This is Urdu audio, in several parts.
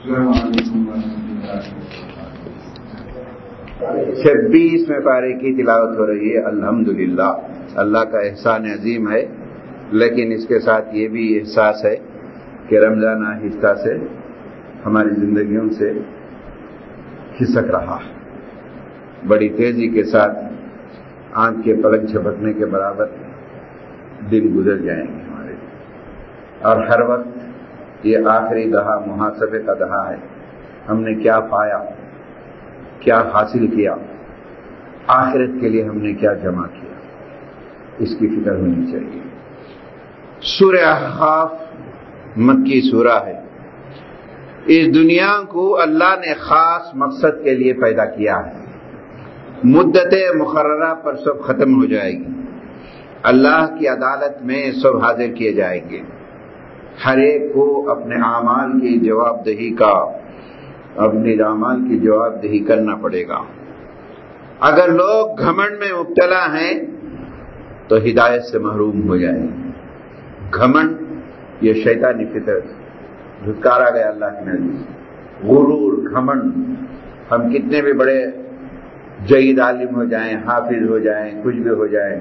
السلام علیکم ورحمۃ اللہ وبرکاتہ۔ 26ویں پارے کی تلاوت ہو رہی ہے۔ الحمدللہ، اللہ کا احسان عظیم ہے، لیکن اس کے ساتھ یہ بھی احساس ہے کہ رمضان آہستہ سے ہماری زندگیوں سے کھسک رہا ہے۔ بڑی تیزی کے ساتھ آنکھ کے پلک جھپکنے کے برابر دن گزر جائیں گے ہمارے، اور ہر وقت یہ آخری دہا محاسبے کا دہا ہے۔ ہم نے کیا پایا، کیا حاصل کیا، آخرت کے لیے ہم نے کیا جمع کیا، اس کی فکر ہونی چاہیے۔ سورہ احقاف مکی سورہ ہے۔ اس دنیا کو اللہ نے خاص مقصد کے لیے پیدا کیا ہے۔ مدت مقررہ پر سب ختم ہو جائے گی۔ اللہ کی عدالت میں سب حاضر کیے جائیں گے۔ ہر ایک کو اپنے اعمال کی جواب دہی کرنا پڑے گا۔ اگر لوگ گھمنڈ میں مبتلا ہیں تو ہدایت سے محروم ہو جائیں گے۔ گھمنڈ یہ شیطانی فطرت دھتکارا گیا اللہ کے نزدیک۔ غرور، گھمنڈ، ہم کتنے بھی بڑے جید عالم ہو جائیں، حافظ ہو جائیں، کچھ بھی ہو جائیں،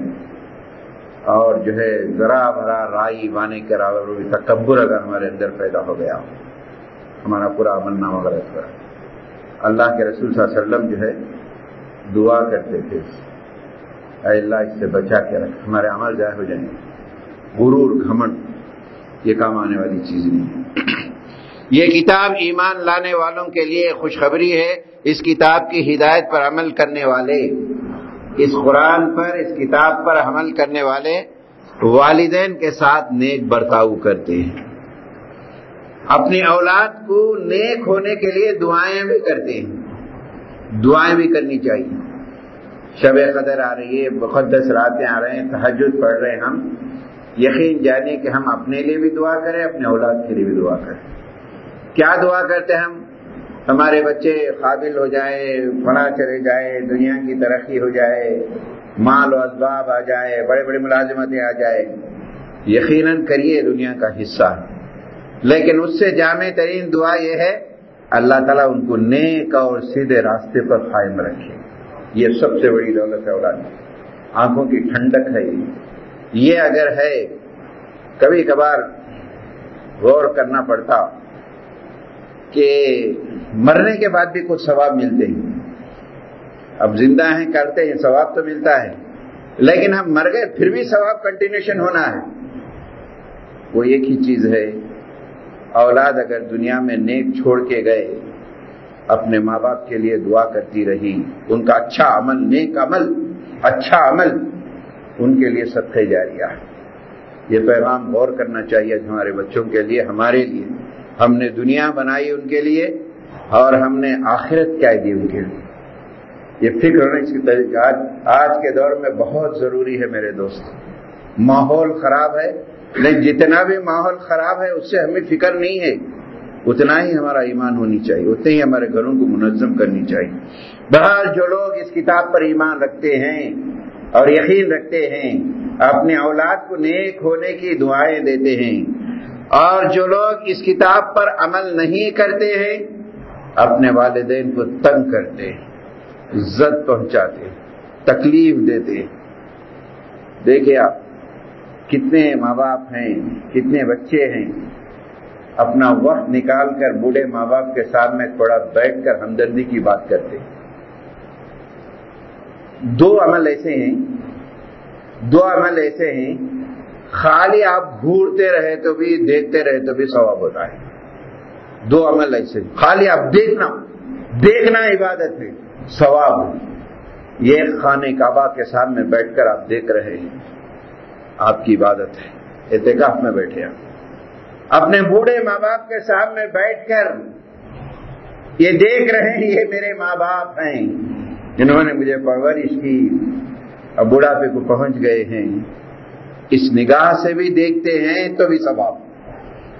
اور جو ہے ذرا بھرا رائی بانے کے راوی تکبر اگر ہمارے اندر پیدا ہو گیا، ہمارا پورا عمل نامہ غلط ہوا۔ اللہ کے رسول صلی اللہ علیہ وسلم جو ہے دعا کرتے تھے، اے اللہ اس سے بچا کے رکھ، ہمارے عمل ضائع ہو جائیں گے۔ غرور، گھمنڈ یہ کام آنے والی چیز نہیں ہے۔ یہ کتاب ایمان لانے والوں کے لیے خوشخبری ہے۔ اس کتاب کی ہدایت پر عمل کرنے والے، اس قرآن پر، اس کتاب پر عمل کرنے والے والدین کے ساتھ نیک برتاؤ کرتے ہیں، اپنی اولاد کو نیک ہونے کے لیے دعائیں بھی کرتے ہیں۔ دعائیں بھی کرنی چاہیے۔ شب قدر آ رہی ہے، مقدس راتیں آ رہے ہیں، تہجد پڑھ رہے ہیں ہم، یقین جانے کہ ہم اپنے لیے بھی دعا کریں، اپنے اولاد کے لیے بھی دعا کریں۔ کیا دعا کرتے ہیں ہم؟ ہمارے بچے قابل ہو جائے، پڑھا چلے جائے، دنیا کی ترقی ہو جائے، مال و اسباب آ جائے، بڑے بڑے ملازمتیں آ جائے۔ یقیناً کریے، دنیا کا حصہ ہے، لیکن اس سے جامع ترین دعا یہ ہے اللہ تعالیٰ ان کو نیک اور سیدھے راستے پر قائم رکھے۔ یہ سب سے بڑی دولت ہے اولاد، آنکھوں کی ٹھنڈک ہے یہ اگر ہے۔ کبھی کبھار غور کرنا پڑتا کہ مرنے کے بعد بھی کچھ ثواب ملتے ہیں۔ اب زندہ ہیں، کرتے ہیں، ثواب تو ملتا ہے، لیکن ہم مر گئے پھر بھی ثواب کنٹینیوشن ہونا ہے۔ وہ ایک ہی چیز ہے، اولاد اگر دنیا میں نیک چھوڑ کے گئے، اپنے ماں باپ کے لیے دعا کرتی رہی، ان کا اچھا عمل، نیک عمل، اچھا عمل ان کے لیے صدقہ جاریہ ہے۔ یہ پیغام غور کرنا چاہیے ہمارے بچوں کے لیے، ہمارے لیے۔ ہم نے دنیا بنائی ان کے لیے، اور ہم نے آخرت کیا دی ان کے لیے۔ یہ فکر ہونے کی آج کے دور میں بہت ضروری ہے میرے دوست۔ ماحول خراب ہے، لیکن جتنا بھی ماحول خراب ہے اس سے ہمیں فکر نہیں ہے، اتنا ہی ہمارا ایمان ہونی چاہیے، اتنے ہی ہمارے گھروں کو منظم کرنی چاہیے۔ بہرحال جو لوگ اس کتاب پر ایمان رکھتے ہیں اور یقین رکھتے ہیں، اپنے اولاد کو نیک ہونے کی دعائیں دیتے ہیں، اور جو لوگ اس کتاب پر عمل نہیں کرتے ہیں، اپنے والدین کو تنگ کرتے ہیں، زد پہنچاتے ہیں، تکلیف دیتے ہیں۔ دیکھیں آپ کتنے ماں باپ ہیں، کتنے بچے ہیں، اپنا وقت نکال کر بوڑھے ماں باپ کے سامنے تھوڑا بیٹھ کر ہمدردی کی بات کرتے ہیں۔ دو عمل ایسے ہیں خالی آپ گھورتے رہے تو بھی، دیکھتے رہے تو بھی ثواب ہوتا ہے۔ دو عمل ایسے، خالی آپ دیکھنا عبادت ہے، ثواب۔ یہ خانہ کعبہ کے سامنے بیٹھ کر آپ دیکھ رہے ہیں، آپ کی عبادت ہے، اعتکاف میں بیٹھے آپ اپنے بوڑھے ماں باپ کے سامنے بیٹھ کر یہ دیکھ رہے ہیں، یہ میرے ماں باپ ہیں جنہوں نے مجھے پرورش کی، اب بڑھاپے کو پہنچ گئے ہیں۔ اس نگاہ سے بھی دیکھتے ہیں تو بھی ثواب،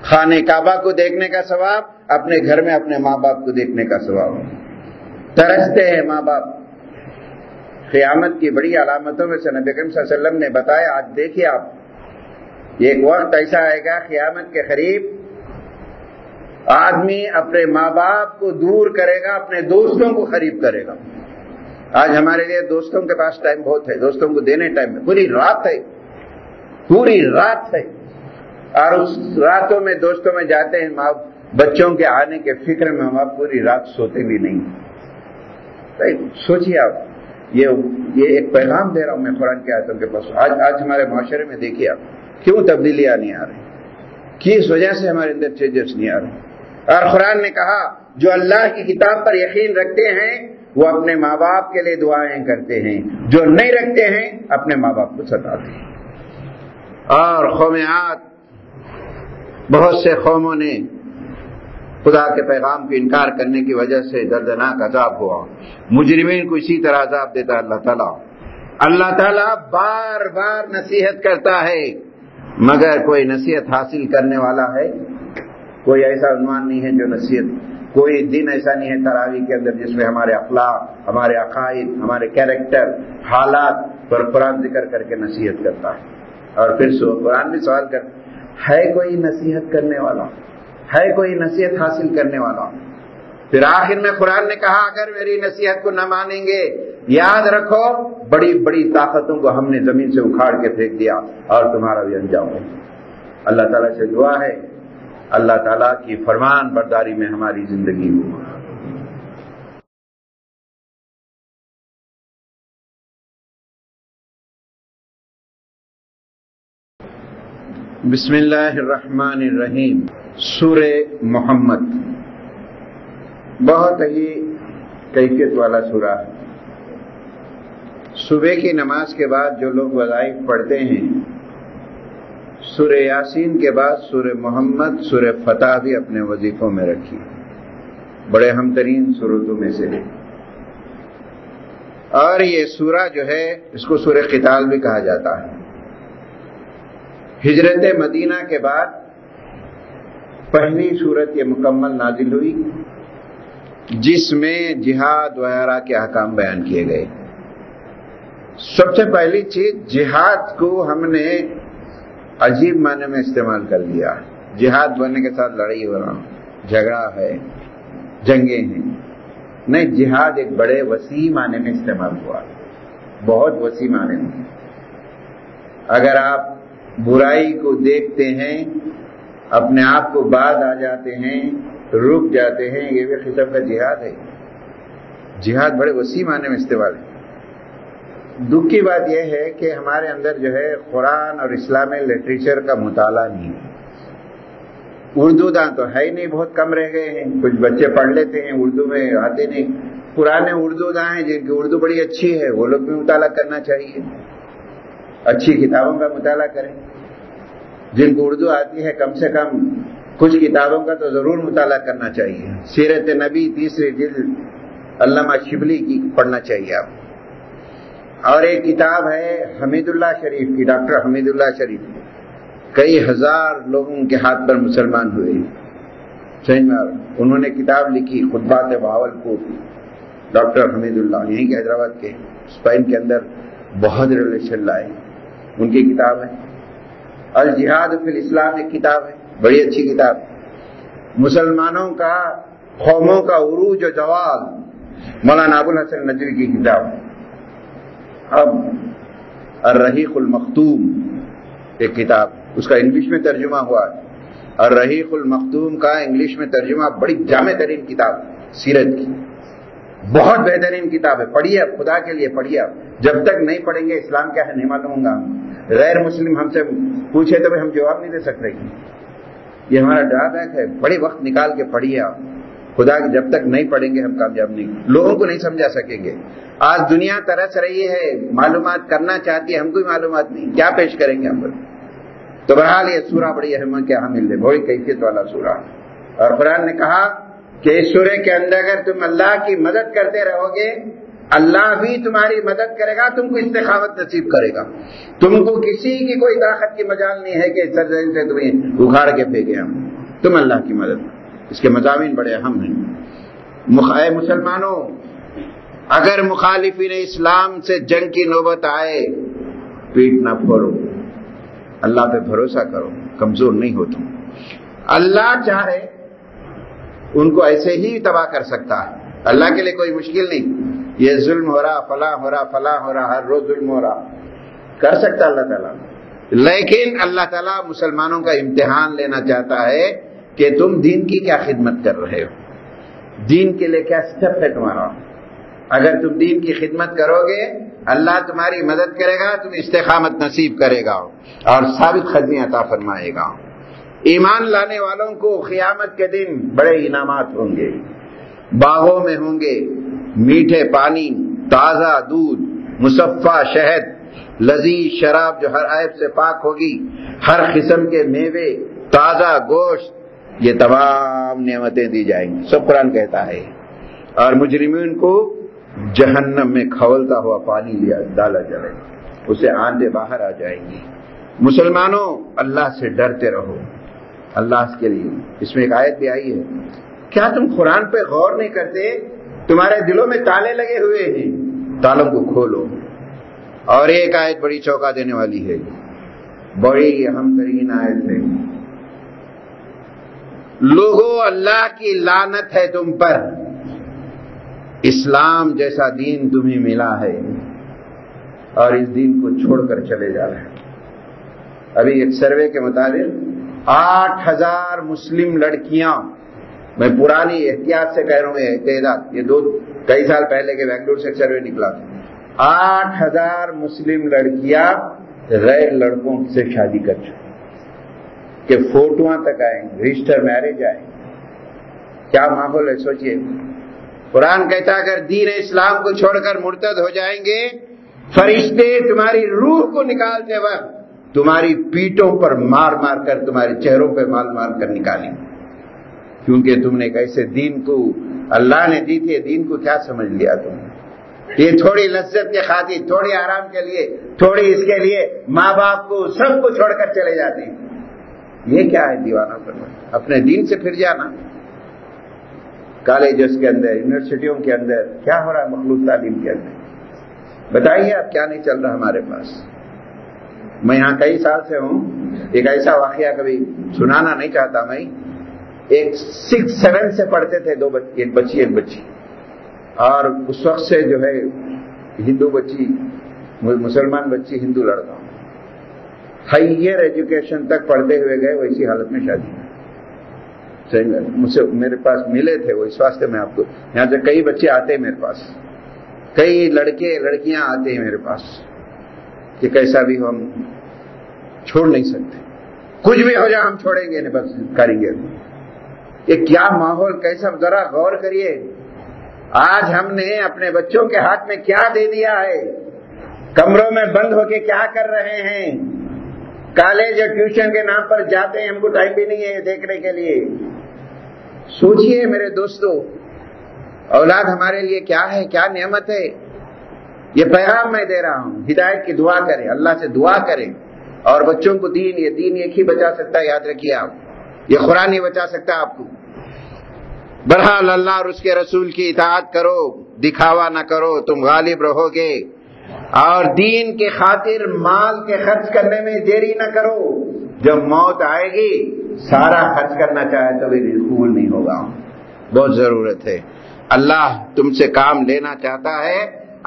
خانہ کعبہ کو دیکھنے کا ثواب، اپنے گھر میں اپنے ماں باپ کو دیکھنے کا ثواب۔ ترستے ہیں ماں باپ۔ قیامت کی بڑی علامتوں میں سے نبی کریم صلی اللہ علیہ وسلم نے بتایا، آج دیکھیے آپ، ایک وقت ایسا آئے گا قیامت کے قریب آدمی اپنے ماں باپ کو دور کرے گا، اپنے دوستوں کو قریب کرے گا۔ آج ہمارے لیے دوستوں کے پاس ٹائم بہت ہے، دوستوں کو دینے ٹائم ہے، پوری رات ہے، پوری رات ہے، اور اس راتوں میں دوستوں میں جاتے ہیں، ماں بچوں کے آنے کے فکر میں ہم پوری رات سوتے بھی نہیں۔ سوچیے آپ، یہ ایک پیغام دے رہا ہوں میں قرآن کی آیتوں کے پاس۔ آج ہمارے معاشرے میں دیکھیے آپ کیوں تبدیلیاں نہیں آ رہی، کس وجہ سے ہمارے اندر چینجز نہیں آ رہے۔ اور قرآن نے کہا جو اللہ کی کتاب پر یقین رکھتے ہیں وہ اپنے ماں باپ کے لیے دعائیں کرتے ہیں، جو نہیں رکھتے ہیں اپنے ماں باپ کو ستاتے ہیں۔ اور قومیات، بہت سے قوموں نے خدا کے پیغام کے انکار کرنے کی وجہ سے دردناک عذاب ہوا۔ مجرمین کو اسی طرح عذاب دیتا اللہ تعالیٰ۔ اللہ تعالیٰ بار بار نصیحت کرتا ہے، مگر کوئی نصیحت حاصل کرنے والا ہے؟ کوئی ایسا عنوان نہیں ہے جو نصیحت، کوئی دن ایسا نہیں ہے تراویح کے اندر جس میں ہمارے اخلاق، ہمارے عقائد، ہمارے کیریکٹر، حالات پر قرآن ذکر کر کے نصیحت کرتا ہے۔ اور پھر قرآن بھی سوال کرتا ہے کوئی نصیحت کرنے والا، ہے کوئی نصیحت حاصل کرنے والا؟ پھر آخر میں قرآن نے کہا اگر میری نصیحت کو نہ مانیں گے، یاد رکھو بڑی بڑی طاقتوں کو ہم نے زمین سے اکھاڑ کے پھینک دیا اور تمہارا بھی انجام ہو۔ اللہ تعالیٰ سے دعا ہے اللہ تعالیٰ کی فرمان برداری میں ہماری زندگی ہو۔ بسم اللہ الرحمن الرحیم۔ سورہ محمد بہت ہی کیفیت والا سورہ ہے۔ صبح کی نماز کے بعد جو لوگ وظائف پڑھتے ہیں، سورہ یاسین کے بعد سورہ محمد، سورہ فتح بھی اپنے وظیفوں میں رکھی، بڑے اہم ترین سورتوں میں سے ہے۔ اور یہ سورہ جو ہے اس کو سورہ قتال بھی کہا جاتا ہے۔ ہجرت مدینہ کے بعد پہلی سورت یہ مکمل نازل ہوئی جس میں جہاد وغیرہ کے احکام بیان کیے گئے۔ سب سے پہلی چیز، جہاد کو ہم نے عجیب معنی میں استعمال کر لیا۔ جہاد بننے کے ساتھ لڑائی ہو رہا، جھگڑا ہے، جنگیں ہیں، نہیں، جہاد ایک بڑے وسیع معنی میں استعمال ہوا، بہت وسیع معنی میں۔ اگر آپ برائی کو دیکھتے ہیں، اپنے آپ کو باز آ جاتے ہیں، رک جاتے ہیں، یہ بھی قسم کا جہاد ہے۔ جہاد بڑے وسیع معنی میں استعمال ہے۔ دکھ کی بات یہ ہے کہ ہمارے اندر جو ہے قرآن اور اسلامی لٹریچر کا مطالعہ نہیں ہے۔ اردو داں تو ہے ہی نہیں، بہت کم رہ گئے ہیں، کچھ بچے پڑھ لیتے ہیں، اردو میں آتے نہیں۔ پرانے اردو داں ہیں جن کی اردو بڑی اچھی ہے، وہ لوگ بھی مطالعہ کرنا چاہیے، اچھی کتابوں کا مطالعہ کریں۔ جن کو اردو آتی ہے کم سے کم کچھ کتابوں کا تو ضرور مطالعہ کرنا چاہیے۔ سیرت نبی 3 جلد علامہ شبلی کی پڑھنا چاہیے آپ۔ اور ایک کتاب ہے حمید اللہ شریف کی، ڈاکٹر حمید اللہ شریف، کئی ہزار لوگوں کے ہاتھ پر مسلمان ہوئے، انہوں نے کتاب لکھی خطبات بہاولپور، ڈاکٹر حمید اللہ، یہیں کے حیدرآباد کے، اسپین کے اندر بہت ریلیشن لائے، ان کی کتاب ہے۔ الجہاد فی الاسلام ایک کتاب ہے، بڑی اچھی کتاب۔ مسلمانوں کا، قوموں کا عروج و زوال، مولانا ابو الحسن ندوی کی کتاب ہے۔ اب الرحیق المختوم ایک کتاب، اس کا انگلش میں ترجمہ ہوا ہے۔ الرحیق المختوم کا انگلش میں ترجمہ، بڑی جامع ترین کتاب سیرت کی، بہت بہترین کتاب ہے، پڑھیے آپ، خدا کے لیے پڑھیے آپ۔ جب تک نہیں پڑھیں گے اسلام کیا ہے نہیں معلوم ہوگا۔ غیر مسلم ہم سے پوچھے تو ہم جواب نہیں دے سکتے، یہ ہمارا ڈرا بیک ہے۔ بڑے وقت نکال کے پڑھیے آپ، خدا کی جب تک نہیں پڑھیں گے ہم کامیاب نہیں، لوگوں کو نہیں سمجھا سکیں گے۔ آج دنیا ترس رہی ہے، معلومات کرنا چاہتی ہے، ہم کو معلومات نہیں، کیا پیش کریں گے ہم پر؟ تو بہرحال یہ سورہ بڑی اہمیت کے حامل ہے، بڑی کیفیت والا سورہ۔ اور قرآن نے کہا کہ اس سورہ کے اندر اگر تم اللہ کی مدد کرتے رہو گے، اللہ بھی تمہاری مدد کرے گا، تم کو استقامت نصیب کرے گا۔ تم کو کسی کی کوئی طاقت کی مجال نہیں ہے کہ سرزمین سے تمہیں اکھاڑ کے پھینکے ہم، تم اللہ کی مدد۔ اس کے مضامین بڑے اہم ہیں۔ اے مسلمانوں، اگر مخالفین اسلام سے جنگ کی نوبت آئے، پیٹ نہ پھوڑو، اللہ پہ بھروسہ کرو، کمزور نہیں ہو تم۔ اللہ چاہے ان کو ایسے ہی تباہ کر سکتا ہے. اللہ کے لیے کوئی مشکل نہیں. یہ ظلم ہو رہا، فلاں ہو رہا، فلاں ہو رہا، ہر روز ظلم ہو رہا، کر سکتا اللہ تعالیٰ. لیکن اللہ تعالیٰ مسلمانوں کا امتحان لینا چاہتا ہے کہ تم دین کی کیا خدمت کر رہے ہو، دین کے لیے کیا سٹیپ ہے تمہارا. اگر تم دین کی خدمت کرو گے اللہ تمہاری مدد کرے گا، تم استقامت نصیب کرے گا اور ثابت قدمی عطا فرمائے گا. ایمان لانے والوں کو قیامت کے دن بڑے انعامات ہوں گے. باغوں میں ہوں گے میٹھے پانی، تازہ دودھ، مصفا شہد، لذیذ شراب جو ہر عیب سے پاک ہوگی، ہر قسم کے میوے، تازہ گوشت، یہ تمام نعمتیں دی جائیں گی. سب قرآن کہتا ہے. اور مجرمین کو جہنم میں کھولتا ہوا پانی ڈالا جائے گا، اسے آندے باہر آ جائیں گی. مسلمانوں اللہ سے ڈرتے رہو. اللہ کے لیے اس میں ایک آیت بھی آئی ہے. کیا تم قرآن پہ غور نہیں کرتے؟ تمہارے دلوں میں تالے لگے ہوئے ہیں، تالوں کو کھولو. اور ایک آیت بڑی چونکا دینے والی ہے، بڑی اہم ترین آیت ہے. لوگوں اللہ کی لعنت ہے تم پر، اسلام جیسا دین تمہیں ملا ہے اور اس دین کو چھوڑ کر چلے جا رہے ہیں. ابھی ایک سروے کے مطابق 8,000 مسلم لڑکیاں، میں پرانی احتیاط سے کہہ رہا ہوں، یہ تعداد یہ کئی سال پہلے کے بنگلور سے ایک سروے نکلا تھا. 8,000 مسلم لڑکیاں غیر لڑکوں سے شادی کر چکی کہ فوٹواں تک آئیں، رجسٹر میرج آئیں. کیا ماحول ہے سوچئے. قرآن کہتا ہے اگر دین اسلام کو چھوڑ کر مرتد ہو جائیں گے، فرشتے تمہاری روح کو نکالتے وقت تمہاری پیٹوں پر مار مار کر، تمہارے چہروں پہ مار مار کر نکالیں، کیونکہ تم نے ایسے دین کو اللہ نے دی تھی، دین کو کیا سمجھ لیا تم. یہ تھوڑی لذت کے خاطر، تھوڑی آرام کے لیے، تھوڑی اس کے لیے ماں باپ کو سب کو چھوڑ کر چلے جاتے ہیں. یہ کیا ہے دیوانہ کرنا. اپنے دین سے پھر جانا. کالجز کے اندر، یونیورسٹیوں کے اندر کیا ہو رہا ہے، مخلوط تعلیم کے اندر بتائیے آپ کیا نہیں چل رہا ہمارے پاس. میں یہاں کئی سال سے ہوں. ایک ایسا واقعہ کبھی سنانا نہیں چاہتا میں. ایک 6-7 سے پڑھتے تھے، ایک بچی، اور اس وقت سے جو ہے ہندو بچی، مسلمان بچی، ہندو لڑکا، ہائیر ایجوکیشن تک پڑھتے ہوئے گئے، ویسی حالت میں شادی. مجھ سے میرے پاس ملے تھے وہ، اس واسطے میں آپ کو، یہاں سے کئی بچے آتے ہیں میرے پاس، کئی لڑکے لڑکیاں آتے ہیں میرے پاس کہ کیسا بھی ہو ہم چھوڑ نہیں سکتے، کچھ بھی ہو جائے ہم چھوڑیں گے نہیں، بس کریں گے. یہ کیا ماحول، کیسا، ذرا غور کریے. آج ہم نے اپنے بچوں کے ہاتھ میں کیا دے دیا ہے. کمروں میں بند ہو کے کیا کر رہے ہیں. کالج اور ٹیوشن کے نام پر جاتے ہیں، ہم کو ٹائم بھی نہیں ہے دیکھنے کے لیے. سوچئے میرے دوستو، اولاد ہمارے لیے کیا ہے، کیا نعمت ہے. یہ پیغام میں دے رہا ہوں، ہدایت کی دعا کریں، اللہ سے دعا کریں. اور بچوں کو دین، یہ دین ایک ہی بچا سکتا ہے، یاد رکھیے آپ، یہ قرآن ہی بچا سکتا ہے آپ کو. بہرحال اللہ اور اس کے رسول کی اطاعت کرو، دکھاوا نہ کرو، تم غالب رہو گے. اور دین کے خاطر مال کے خرچ کرنے میں دیری نہ کرو. جب موت آئے گی سارا خرچ کرنا چاہے تو بھی قبول نہیں ہوگا. بہت ضرورت ہے. اللہ تم سے کام لینا چاہتا ہے.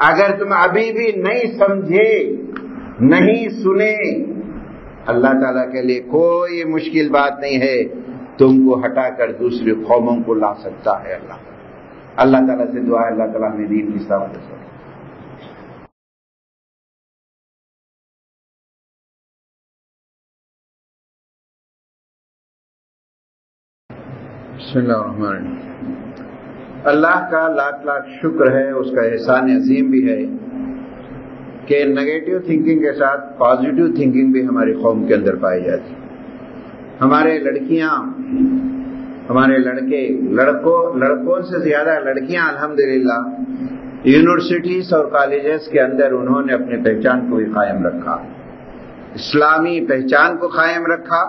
اگر تم ابھی بھی نہیں سمجھے، نہیں سنے، اللہ تعالیٰ کے لیے کوئی مشکل بات نہیں ہے. تم کو ہٹا کر دوسری قوموں کو لا سکتا ہے اللہ تعالیٰ سے دعا ہے اللہ تعالیٰ نے دین کی ثابت ہے. بسم اللہ الرحمن الرحیم. اللہ کا لاکھ لاکھ شکر ہے، اس کا احسان عظیم بھی ہے کہ نگیٹو تھنکنگ کے ساتھ پازیٹو تھنکنگ بھی ہماری قوم کے اندر پائی جاتی. ہمارے لڑکیاں، ہمارے لڑکے، لڑکوں سے زیادہ لڑکیاں الحمدللہ یونیورسٹیز اور کالجز کے اندر انہوں نے اپنے پہچان کو بھی قائم رکھا، اسلامی پہچان کو قائم رکھا.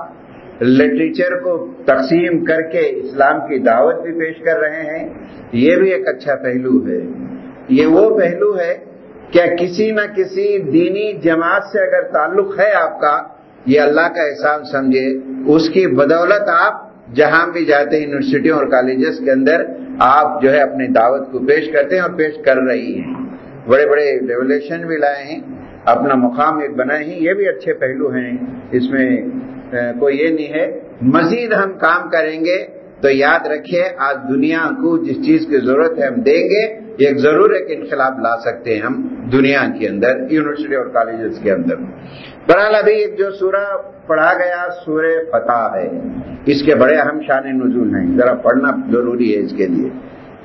لٹریچر کو تقسیم کر کے اسلام کی دعوت بھی پیش کر رہے ہیں. یہ بھی ایک اچھا پہلو ہے. یہ وہ پہلو ہے کہ کسی نہ کسی دینی جماعت سے اگر تعلق ہے آپ کا، یہ اللہ کا احسان سمجھے، اس کی بدولت آپ جہاں بھی جاتے ہیں یونیورسٹیوں اور کالجز کے اندر آپ جو ہے اپنی دعوت کو پیش کرتے ہیں اور پیش کر رہی ہیں. بڑے بڑے ریولیوشن بھی لائے ہیں, اپنا مقام ایک بنائے ہیں, یہ بھی اچھے پہلو ہیں, اس میں کوئی یہ نہیں ہے. مزید ہم کام کریں گے تو یاد رکھیے آج دنیا کو جس چیز کی ضرورت ہے ہم دیں گے. ایک ضرور ایک انقلاب لا سکتے ہیں ہم دنیا کے اندر, یونیورسٹی اور کالجز کے اندر. بہرحال ابھی جو سورہ پڑھا گیا سورہ فتح ہے, اس کے بڑے اہم شان نزول ہیں, ذرا پڑھنا ضروری ہے اس کے لیے.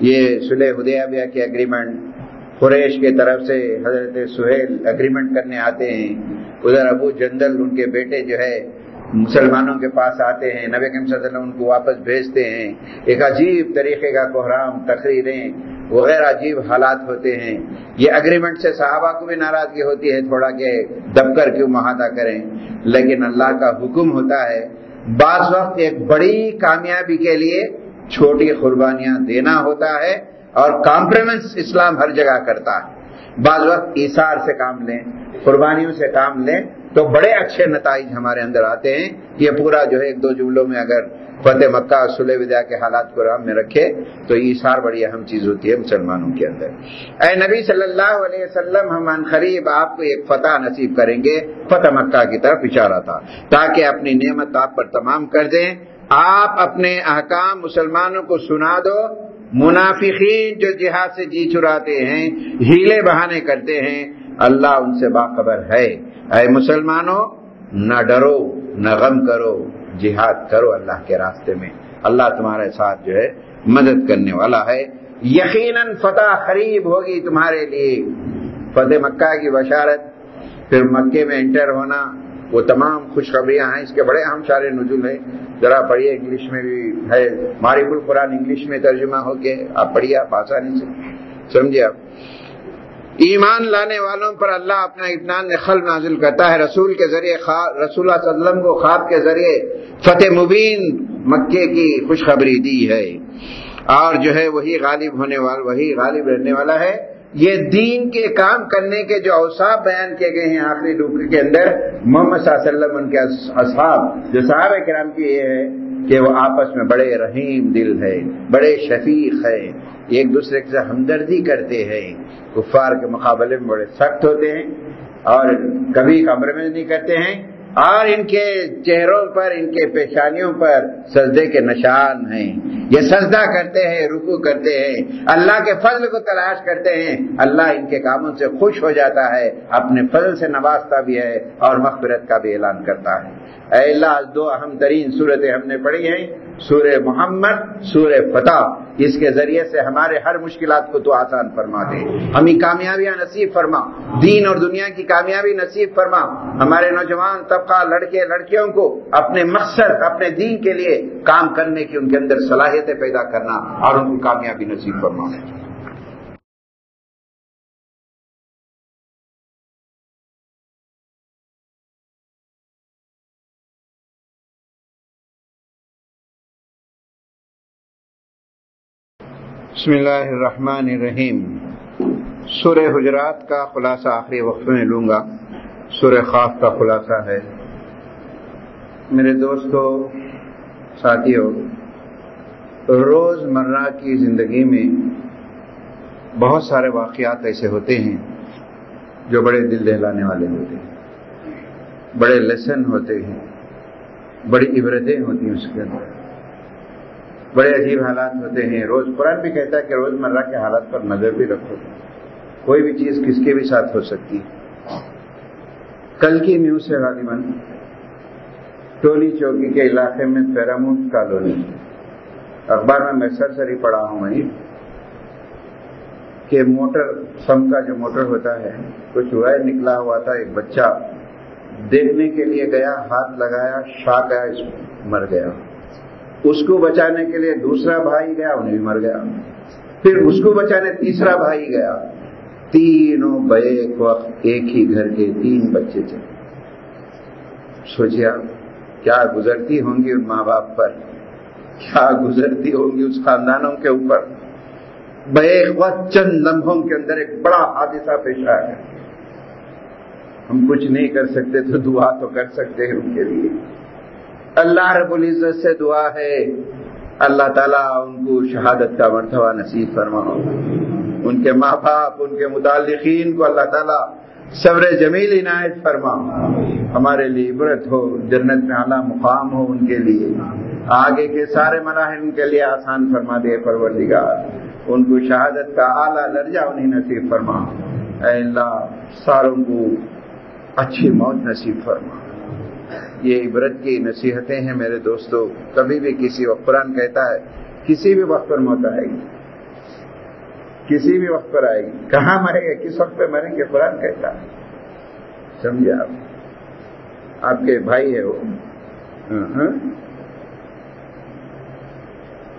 یہ صلح حدیبیہ کے اگریمنٹ, قریش کی طرف سے حضرت سہیل اگریمنٹ کرنے آتے ہیں, ادھر ابو جندل ان کے بیٹے جو ہے مسلمانوں کے پاس آتے ہیں, نبی کریم صلی اللہ علیہ وسلم ان کو واپس بھیجتے ہیں. ایک عجیب طریقے کا کوحرام, تقریریں وغیرہ عجیب حالات ہوتے ہیں. یہ اگریمنٹ سے صحابہ کو بھی ناراضگی ہوتی ہے تھوڑا کہ دب کر کیوں معاہدہ کریں, لیکن اللہ کا حکم ہوتا ہے. بعض وقت ایک بڑی کامیابی کے لیے چھوٹی قربانیاں دینا ہوتا ہے, اور کمپرومائز اسلام ہر جگہ کرتا ہے. بعض وقت ایثار سے کام لیں, قربانیوں سے کام لیں تو بڑے اچھے نتائج ہمارے اندر آتے ہیں. یہ پورا جو ہے ایک دو جملوں میں اگر فتح مکہ اور صلح حدیبیہ کے حالات کو رام میں رکھے تو ایثار بڑی اہم چیز ہوتی ہے مسلمانوں کے اندر. اے نبی صلی اللہ علیہ وسلم, ہم ان قریب آپ کو ایک فتح نصیب کریں گے. فتح مکہ کی طرف اشارہ تھا تاکہ اپنی نعمت آپ پر تمام کر دیں. آپ اپنے احکام مسلمانوں کو سنا دو. منافقین جو جہاد سے جی چراتے ہیں, ہیلے بہانے کرتے ہیں, اللہ ان سے باخبر ہے. اے مسلمانوں, نہ ڈرو نہ غم کرو, جہاد کرو اللہ کے راستے میں, اللہ تمہارے ساتھ جو ہے مدد کرنے والا ہے. یقیناً فتح قریب ہوگی تمہارے لیے. فتح مکہ کی بشارت, پھر مکے میں انٹر ہونا, وہ تمام خوشخبریاں ہیں. اس کے بڑے اہم شان نزول ہیں, ذرا پڑھیے, انگلش میں بھی ہے, معرف القرآن انگلش میں ترجمہ ہو کے آپ پڑھیے, آپ آسانی سے سمجھے. آپ ایمان لانے والوں پر اللہ اپنا اطمینان قلب نازل کرتا ہے. رسول کے ذریعے رسول اللہ صلی اللہ علیہ وسلم کو خواب کے ذریعے فتح مبین مکے کی خوشخبری دی ہے, اور جو ہے وہی غالب ہونے والا, وہی غالب رہنے والا ہے. یہ دین کے کام کرنے کے جو اوصاف بیان کیے گئے ہیں آخری ڈوکری کے اندر, محمد صلی اللہ علیہ وسلم ان کے اصحاب جو صحابہ کرام کی یہ ہے کہ وہ آپس میں بڑے رحیم دل ہے, بڑے شفیق ہے, ایک دوسرے سے ہمدردی کرتے ہیں. کفار کے مقابلے میں بڑے سخت ہوتے ہیں اور کبھی کمپرومائز نہیں کرتے ہیں, اور ان کے چہروں پر, ان کے پیشانیوں پر سجدے کے نشان ہیں. یہ سجدہ کرتے ہیں, رکوع کرتے ہیں, اللہ کے فضل کو تلاش کرتے ہیں. اللہ ان کے کاموں سے خوش ہو جاتا ہے, اپنے فضل سے نوازتا بھی ہے اور مغفرت کا بھی اعلان کرتا ہے. اے اللہ, دو اہم ترین صورتیں ہم نے پڑھی ہیں, سورہ محمد, سورہ فتح. اس کے ذریعے سے ہمارے ہر مشکلات کو تو آسان فرما دے, ہمیں کامیابیاں نصیب فرما, دین اور دنیا کی کامیابی نصیب فرما. ہمارے نوجوان طبقہ, لڑکے لڑکیوں کو اپنے مقصد, اپنے دین کے لیے کام کرنے کی ان کے اندر صلاحیتیں پیدا کرنا اور ان کو کامیابی نصیب فرما. بسم اللہ الرحمن الرحیم. سورہ حجرات کا خلاصہ آخری وقت میں لوں گا. سورہ قاف کا خلاصہ ہے. میرے دوستو, ساتھیو, روز مرہ کی زندگی میں بہت سارے واقعات ایسے ہوتے ہیں جو بڑے دل دہلانے والے ہوتے ہیں, بڑے لیسن ہوتے ہیں, بڑی عبرتیں ہوتی ہیں اس کے اندر, بڑے عجیب حالات ہوتے ہیں. روز قرآن بھی کہتا ہے کہ روز مرہ کے حالات پر نظر بھی رکھو, کوئی بھی چیز کس کے بھی ساتھ ہو سکتی ہے. کل کی نیوز سے غالباً ٹولی چوکی کے علاقے میں پیرامونٹ کالونی, اخبار میں سرسری پڑھا ہوں میں کہ موٹر سم کا جو موٹر ہوتا ہے کچھ وائر نکلا ہوا تھا. ایک بچہ دیکھنے کے لیے گیا, ہاتھ لگایا, شاک آیا, مر گیا. اس کو بچانے کے لیے دوسرا بھائی گیا, انہیں بھی مر گیا. پھر اس کو بچانے تیسرا بھائی گیا. تینوں بیک وقت ایک ہی گھر کے 3 بچے تھے. سوچیا کیا گزرتی ہوں گی ان ماں باپ پر, کیا گزرتی ہوں گی اس خاندانوں کے اوپر. بیک وقت چند لمحوں کے اندر ایک بڑا حادثہ پیش آیا. ہم کچھ نہیں کر سکتے تو دعا تو کر سکتے ہیں ان کے لیے. اللہ رب العزت سے دعا ہے اللہ تعالیٰ ان کو شہادت کا مرتبہ نصیب فرماؤ، ان کے ماں باپ، ان کے متعلقین کو اللہ تعالیٰ صبر جمیل عنایت فرماؤ، ہمارے لیے عبرت ہو، جنت میں اعلیٰ مقام ہو ان کے لیے، آگے کے سارے مراحل ان کے لیے آسان فرما دے پروردگار، ان کو شہادت کا اعلیٰ درجہ انہیں نصیب فرما، اے اللہ ساروں کو اچھی موت نصیب فرما۔ یہ عبرت کی نصیحتیں ہیں میرے دوستو، کبھی بھی کسی وقت قرآن کہتا ہے کسی بھی وقت پر موت آئے گی، کسی بھی وقت پر آئے گی، کہاں مریں گے، کس وقت پہ مریں گے، قرآن کہتا ہے، سمجھے آپ کے بھائی ہے وہ،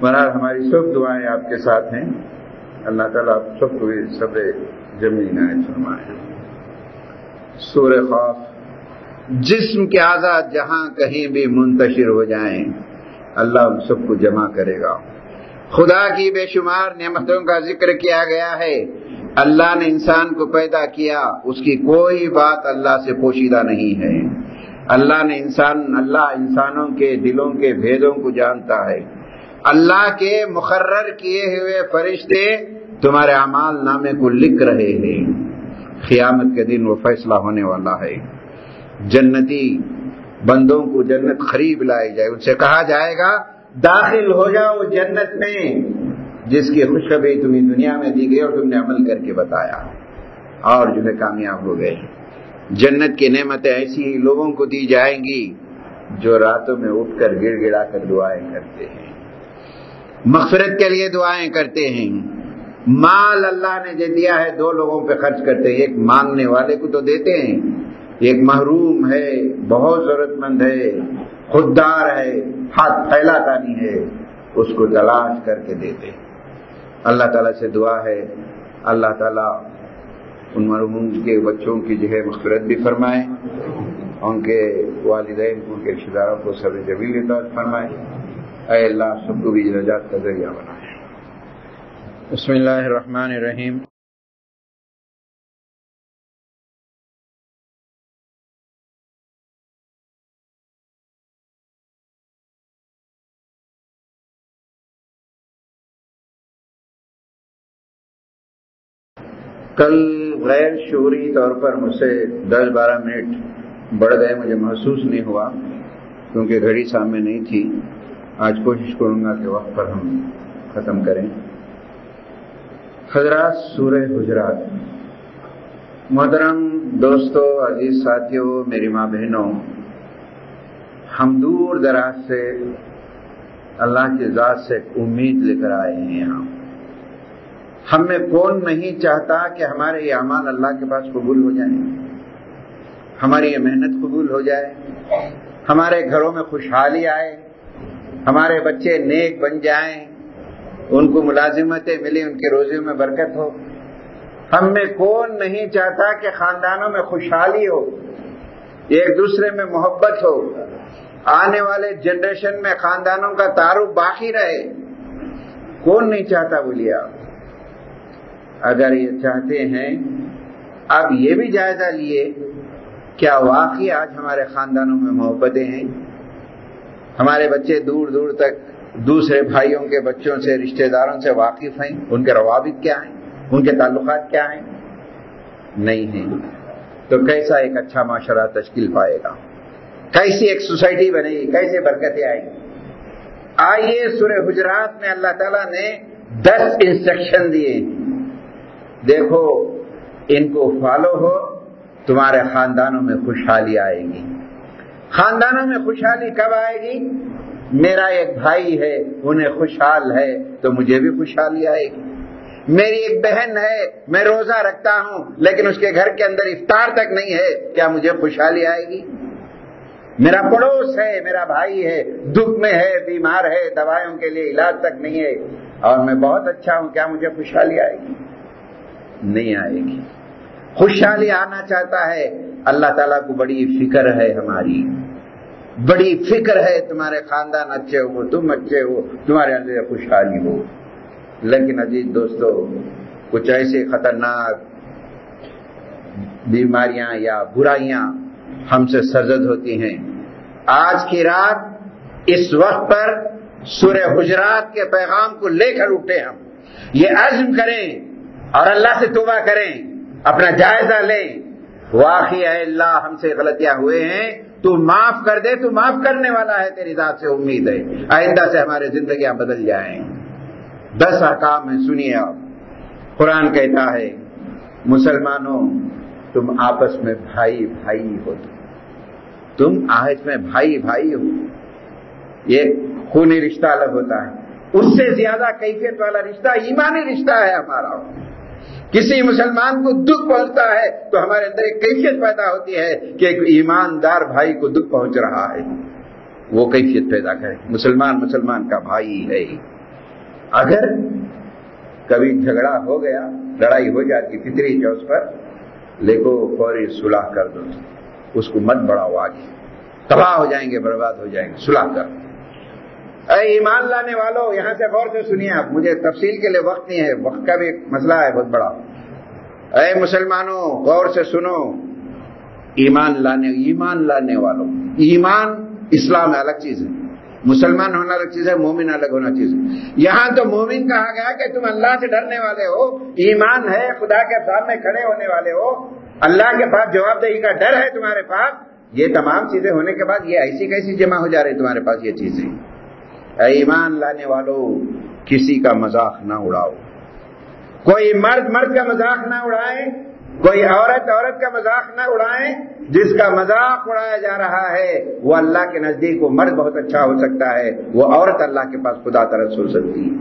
بہرحال ہماری سب دعائیں آپ کے ساتھ ہیں، اللہ تعالیٰ آپ سب کو صبر جمیل عنایت فرمائے۔ سورہ خوف، جسم کے اعضاء جہاں کہیں بھی منتشر ہو جائیں اللہ ان سب کو جمع کرے گا۔ خدا کی بے شمار نعمتوں کا ذکر کیا گیا ہے، اللہ نے انسان کو پیدا کیا، اس کی کوئی بات اللہ سے پوشیدہ نہیں ہے، اللہ انسانوں کے دلوں کے بھیدوں کو جانتا ہے، اللہ کے مقرر کیے ہوئے فرشتے تمہارے اعمال نامے کو لکھ رہے ہیں، قیامت کے دن وہ فیصلہ ہونے والا ہے۔ جنتی بندوں کو جنت قریب لائی جائے، ان سے کہا جائے گا داخل ہو جاؤ جنت میں جس کی خوشخبری تمہیں دنیا میں دی گئی اور تم نے عمل کر کے بتایا اور جو ہے کامیاب ہو گئے۔ جنت کی نعمتیں ایسی لوگوں کو دی جائیں گی جو راتوں میں اٹھ کر گڑ گڑا کر دعائیں کرتے ہیں، مغفرت کے لیے دعائیں کرتے ہیں۔ مال اللہ نے جو دیا ہے دو لوگوں پہ خرچ کرتے ہیں، ایک مانگنے والے کو تو دیتے ہیں، ایک محروم ہے، بہت ضرورت مند ہے، خوددار ہے، ہاتھ پھیلاتا نہیں ہے، اس کو تلاش کر کے دیتے۔ اللہ تعالیٰ سے دعا ہے اللہ تعالیٰ ان مرحوم کے بچوں کی جو ہے مغفرت بھی فرمائے، ان کے والدین کو، ان کے رشتہ داروں کو صبر جمیل عطا فرمائے، اے اللہ سب کو بھی نجات کا ذریعہ بنائے۔ بسم اللہ الرحمن الرحیم۔ کل غیر شعوری طور پر مجھ سے 10-12 منٹ بڑھ گئے، مجھے محسوس نہیں ہوا کیونکہ گھڑی سامنے نہیں تھی۔ آج کوشش کروں گا کہ وقت پر ہم ختم کریں۔ حضرات، سورہ حجرات۔ محترم دوستو، عزیز ساتھیوں، میری ماں بہنوں، ہم دور دراز سے اللہ کی ذات سے امید لے کر آئے ہیں یہاں۔ ہم میں کون نہیں چاہتا کہ ہمارے یہ اعمال اللہ کے پاس قبول ہو جائیں، ہماری یہ محنت قبول ہو جائے، ہمارے گھروں میں خوشحالی آئے، ہمارے بچے نیک بن جائیں، ان کو ملازمتیں ملیں، ان کے روزیوں میں برکت ہو۔ ہم میں کون نہیں چاہتا کہ خاندانوں میں خوشحالی ہو، ایک دوسرے میں محبت ہو، آنے والے جنریشن میں خاندانوں کا تعارف باقی رہے۔ کون نہیں چاہتا بولیے آپ؟ اگر یہ چاہتے ہیں اب یہ بھی جائزہ لیے کیا واقعی آج ہمارے خاندانوں میں محبتیں ہیں؟ ہمارے بچے دور دور تک دوسرے بھائیوں کے بچوں سے، رشتہ داروں سے واقف ہیں؟ ان کے روابط کیا ہیں؟ ان کے تعلقات کیا ہیں؟ نہیں ہیں۔ تو کیسا ایک اچھا معاشرہ تشکیل پائے گا؟ کیسی ایک سوسائٹی بنے گی؟ کیسے برکتیں آئیں گی؟ آئیے سورہ حجرات میں اللہ تعالیٰ نے 10 انسٹرکشن دیے، دیکھو ان کو فالو ہو، تمہارے خاندانوں میں خوشحالی آئے گی۔ خاندانوں میں خوشحالی کب آئے گی؟ میرا ایک بھائی ہے، انہیں خوشحال ہے تو مجھے بھی خوشحالی آئے گی۔ میری ایک بہن ہے، میں روزہ رکھتا ہوں لیکن اس کے گھر کے اندر افطار تک نہیں ہے، کیا مجھے خوشحالی آئے گی؟ میرا پڑوس ہے، میرا بھائی ہے، دکھ میں ہے، بیمار ہے، دوائیوں کے لیے علاج تک نہیں ہے اور میں بہت اچھا ہوں، کیا مجھے خوشحالی آئے گی؟ نہیں آئے گی۔ خوشحالی آنا چاہتا ہے، اللہ تعالیٰ کو بڑی فکر ہے، ہماری بڑی فکر ہے، تمہارے خاندان اچھے ہو، تم اچھے ہو، تمہارے اندر خوشحالی ہو۔ لیکن عزیز دوستو، کچھ ایسے خطرناک بیماریاں یا برائیاں ہم سے سرزد ہوتی ہیں۔ آج کی رات اس وقت پر سورہ حجرات کے پیغام کو لے کر اٹھے ہم، یہ عزم کریں اور اللہ سے توبہ کریں، اپنا جائزہ لیں، واقعی اے اللہ ہم سے غلطیاں ہوئے ہیں، تو معاف کر دے، تو معاف کرنے والا ہے، تیری ذات سے امید ہے آئندہ سے ہماری زندگیاں بدل جائیں۔ 10 احکام ہیں، سنیے آپ۔ قرآن کہتا ہے مسلمانوں تم آپس میں بھائی بھائی ہو، تم آپس میں بھائی بھائی ہو۔ یہ خونی رشتہ الگ ہوتا ہے، اس سے زیادہ کیفیت والا رشتہ ایمانی رشتہ ہے ہمارا۔ کسی مسلمان کو دکھ پہنچتا ہے تو ہمارے اندر ایک کیفیت پیدا ہوتی ہے کہ ایک ایماندار بھائی کو دکھ پہنچ رہا ہے، وہ کیفیت پیدا کرے۔ مسلمان کا بھائی ہے۔ اگر کبھی جھگڑا ہو گیا، لڑائی ہو جاتی فطری جوز پر، لیکو فوری صلح کر دو، اس کو مت بڑھاؤ، آگے تباہ ہو جائیں گے، برباد ہو جائیں گے، صلح کر۔ اے ایمان لانے والوں، یہاں سے غور سے سنیے آپ، مجھے تفصیل کے لیے وقت نہیں ہے، وقت کا بھی مسئلہ ہے بہت بڑا۔ اے مسلمانوں غور سے سنو، ایمان لانے والوں، ایمان اسلام میں الگ چیز ہے، مسلمان ہونا الگ چیز ہے، مومن الگ ہونا چیز ہے۔ یہاں تو مومن کہا گیا کہ تم اللہ سے ڈرنے والے ہو، ایمان ہے، خدا کے سامنے کھڑے ہونے والے ہو، اللہ کے پاس جواب دہی کا ڈر ہے تمہارے پاس۔ یہ تمام چیزیں ہونے کے بعد یہ ایسی کیسی جمع ہو جا رہی تمہارے پاس یہ چیزیں؟ اے ایمان لانے والوں، کسی کا مذاق نہ اڑاؤ، کوئی مرد کا مذاق نہ اڑائے، کوئی عورت کا مذاق نہ اڑائے۔ جس کا مذاق اڑایا جا رہا ہے وہ اللہ کے نزدیک وہ مرد بہت اچھا ہو سکتا ہے، وہ عورت اللہ کے پاس خدا ترس ہو سکتی ہے۔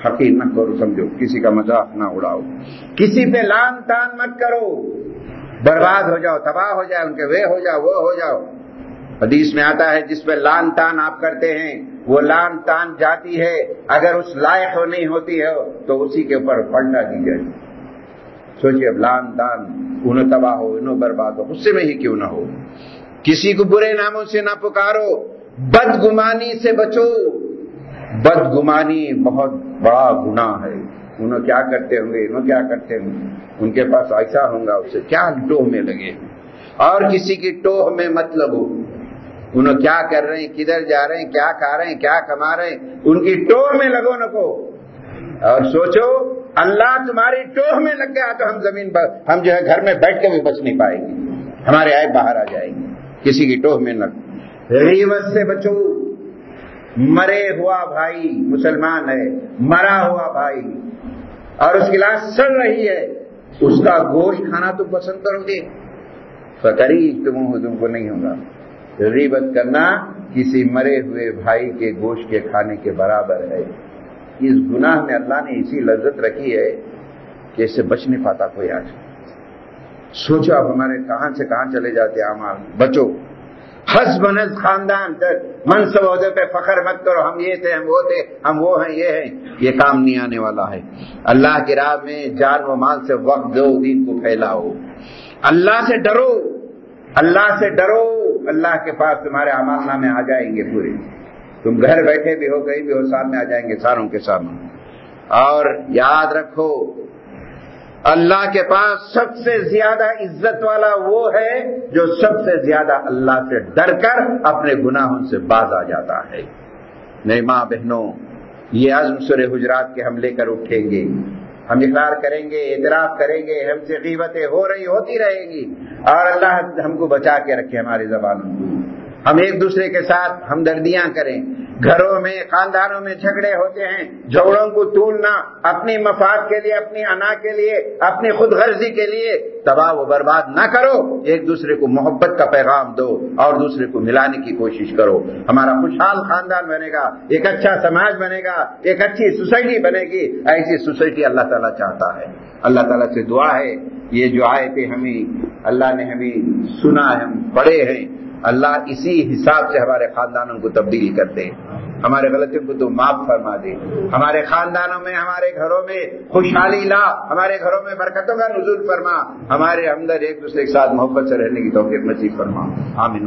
حقیر نہ کرو، سمجھو، کسی کا مذاق نہ اڑاؤ، کسی پہ لان تان مت کرو، برباد ہو جاؤ، تباہ ہو جائے، ان کے وہ ہو جاؤ۔ حدیث میں آتا ہے جس پہ لان تان آپ کرتے ہیں وہ لان تان جاتی ہے، اگر اس لائق نہیں ہوتی ہے تو اسی کے اوپر پلٹا دی جائے۔ سوچئے، اب لان تان انہیں تباہ ہو، انہیں برباد ہو، غصے میں ہی کیوں نہ ہو۔ کسی کو برے ناموں سے نہ پکارو، بدگمانی سے بچو، بدگمانی بہت بڑا گناہ ہے۔ انہوں کیا کرتے ہوں گے، ان کے پاس ایسا ہوں گا، اس سے کیا ٹوہ میں لگے، اور کسی کی ٹوہ میں مت لگو۔ انہوں کیا کر رہے ہیں، کدھر جا رہے ہیں، کیا کھا رہے ہیں، کیا کما رہے ہیں، ان کی ٹوہ میں لگو نکو، اور سوچو اللہ تمہاری ٹوہ میں لگ گیا تو ہم زمین پر ہم جو ہے گھر میں بیٹھ کے بھی بچ نہیں پائیں گے، ہمارے عیب باہر آ جائیں گے۔ کسی کی ٹوہ میں لگ، غیبت سے بچو۔ مرے ہوا بھائی مسلمان ہے، مرا ہوا بھائی، اور اس کی لاش سڑ رہی ہے، اس کا گوشت کھانا تم پسند کرو گے؟ تم کو نہیں ہوگا۔ غیبت کرنا کسی مرے ہوئے بھائی کے گوشت کے کھانے کے برابر ہے۔ اس گناہ میں اللہ نے ایسی لذت رکھی ہے کہ اس سے بچ نہیں پاتا کوئی آج۔ سوچو اب ہمارے کہاں سے کہاں چلے جاتے اعمال، بچو۔ حسب نز خاندان تک منصب عہدے پہ فخر مت کرو، ہم یہ تھے، ہم وہ تھے، ہم وہ ہیں، یہ ہیں، یہ کام نہیں آنے والا ہے۔ اللہ کی راہ میں جان و مال سے وقت دو، دین کو پھیلاؤ، اللہ سے ڈرو، اللہ سے ڈرو، اللہ کے پاس تمہارے اعمال نامے آ جائیں گے پورے، تم گھر بیٹھے بھی ہو کہیں بھی ہو سامنے آ جائیں گے ساروں کے سامنے۔ اور یاد رکھو اللہ کے پاس سب سے زیادہ عزت والا وہ ہے جو سب سے زیادہ اللہ سے ڈر کر اپنے گناہوں سے باز آ جاتا ہے۔ میری ماں بہنوں، یہ عزم سورہ حجرات کے ہم لے کر اٹھیں گے، ہم اقرار کریں گے، اعتراف کریں گے، ہم سے غیبتیں ہوتی رہیں گی، اور اللہ ہم کو بچا کے رکھے ہماری زبانوں کو۔ ہم ایک دوسرے کے ساتھ ہمدردیاں کریں، گھروں میں خاندانوں میں جھگڑے ہوتے ہیں، جھگڑوں کو طولنا اپنی مفاد کے لیے، اپنی انا کے لیے، اپنی خود غرضی کے لیے تباہ و برباد نہ کرو، ایک دوسرے کو محبت کا پیغام دو اور دوسرے کو ملانے کی کوشش کرو۔ ہمارا خوشحال خاندان بنے گا، ایک اچھا سماج بنے گا، ایک اچھی سوسائٹی بنے گی۔ ایسی سوسائٹی اللہ تعالیٰ چاہتا ہے۔ اللہ تعالیٰ سے دعا ہے، یہ جو آیتیں ہمیں اللہ نے ہمیں سنا ہے، ہم پڑھے ہیں، اللہ اسی حساب سے ہمارے خاندانوں کو تبدیل کر دے، ہمارے غلطیوں کو تو معاف فرما دے، ہمارے خاندانوں میں، ہمارے گھروں میں خوشحالی لا، ہمارے گھروں میں برکتوں کا نزول فرما، ہمارے اندر ایک دوسرے کے ساتھ محبت سے رہنے کی توفیق نصیب فرما۔ آمین۔